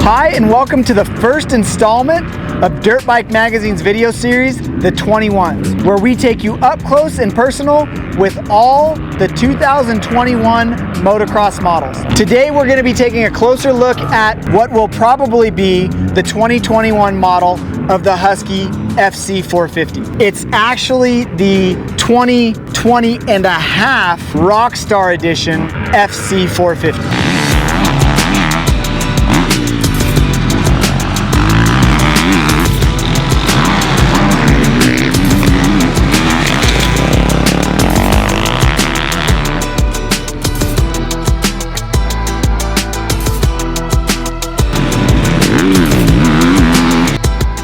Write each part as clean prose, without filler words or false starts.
Hi, and welcome to the first installment of Dirtbike Magazine's video series, The 21s, where we take you up close and personal with all the 2021 motocross models. Today we're going to be taking a closer look at what will probably be the 2021 model of the Husky FC450. It's actually the 2020 and a half Rockstar Edition FC450.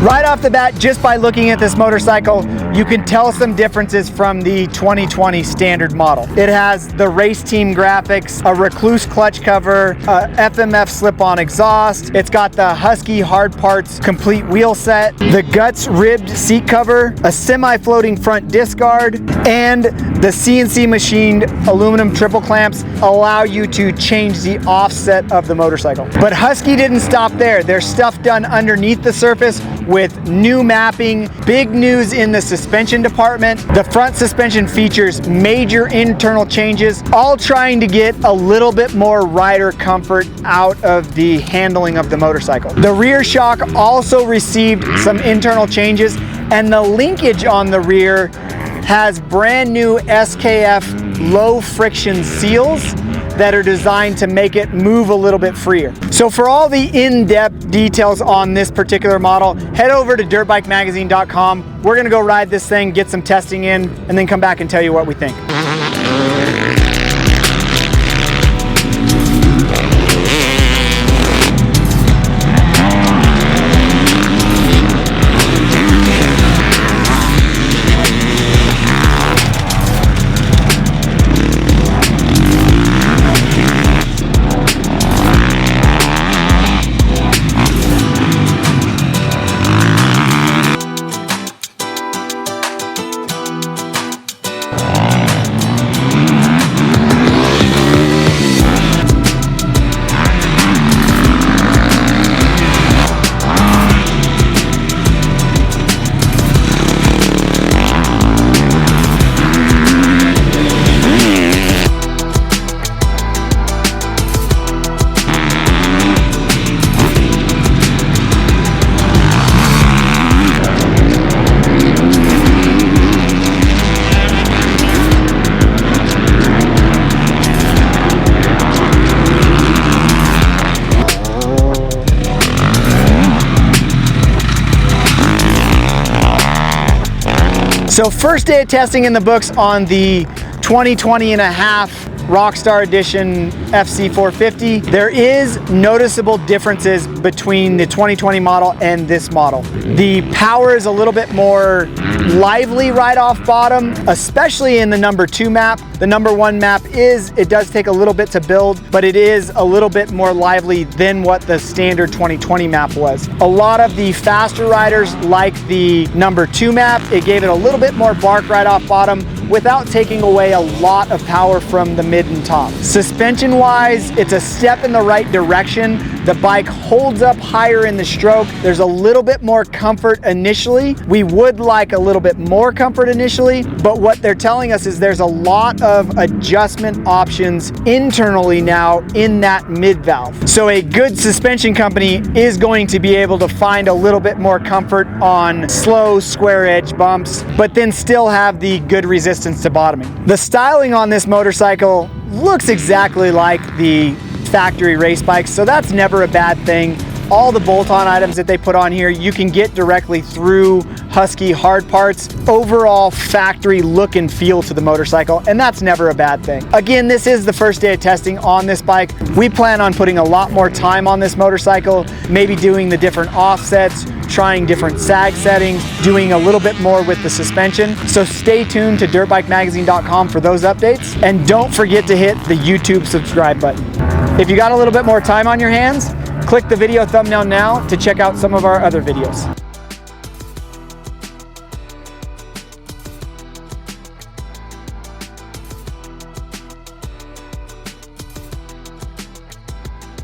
Right off the bat, just by looking at this motorcycle, you can tell some differences from the 2020 standard model. It has the race team graphics, a Rekluse clutch cover, a FMF slip-on exhaust. It's got the Husky hard parts complete wheel set, the Guts ribbed seat cover, a semi-floating front disc guard, and the CNC machined aluminum triple clamps allow you to change the offset of the motorcycle. But Husky didn't stop there. There's stuff done underneath the surface with new mapping, big news in the suspension department. The front suspension features major internal changes, all trying to get a little bit more rider comfort out of the handling of the motorcycle. The rear shock also received some internal changes, and the linkage on the rear has brand new SKF low friction seals that are designed to make it move a little bit freer. So for all the in-depth details on this particular model, head over to dirtbikemagazine.com. We're gonna go ride this thing, get some testing in, and then come back and tell you what we think. So first day of testing in the books on the 2020 and a half Rockstar Edition FC450. There is noticeable differences between the 2020 model and this model. The power is a little bit more lively right off bottom, especially in the number 2 map. The number 1 map it does take a little bit to build, but it is a little bit more lively than what the standard 2020 map was. A lot of the faster riders like the number 2 map. It gave it a little bit more bark right off bottom without taking away a lot of power from the mid and top. Suspension wise, it's a step in the right direction. The bike holds up higher in the stroke. There's a little bit more comfort initially. We would like a little bit more comfort initially, but what they're telling us is there's a lot of adjustment options internally now in that mid valve. So a good suspension company is going to be able to find a little bit more comfort on slow square edge bumps, but then still have the good resistance to bottoming. The styling on this motorcycle looks exactly like the factory race bikes, so that's never a bad thing. All the bolt-on items that they put on here, you can get directly through Husky hard parts. Overall factory look and feel to the motorcycle, and that's never a bad thing. Again, this is the first day of testing on this bike. We plan on putting a lot more time on this motorcycle, maybe doing the different offsets, trying different sag settings, doing a little bit more with the suspension. So stay tuned to dirtbikemagazine.com for those updates, and don't forget to hit the YouTube subscribe button. If you got a little bit more time on your hands, click the video thumbnail now to check out some of our other videos.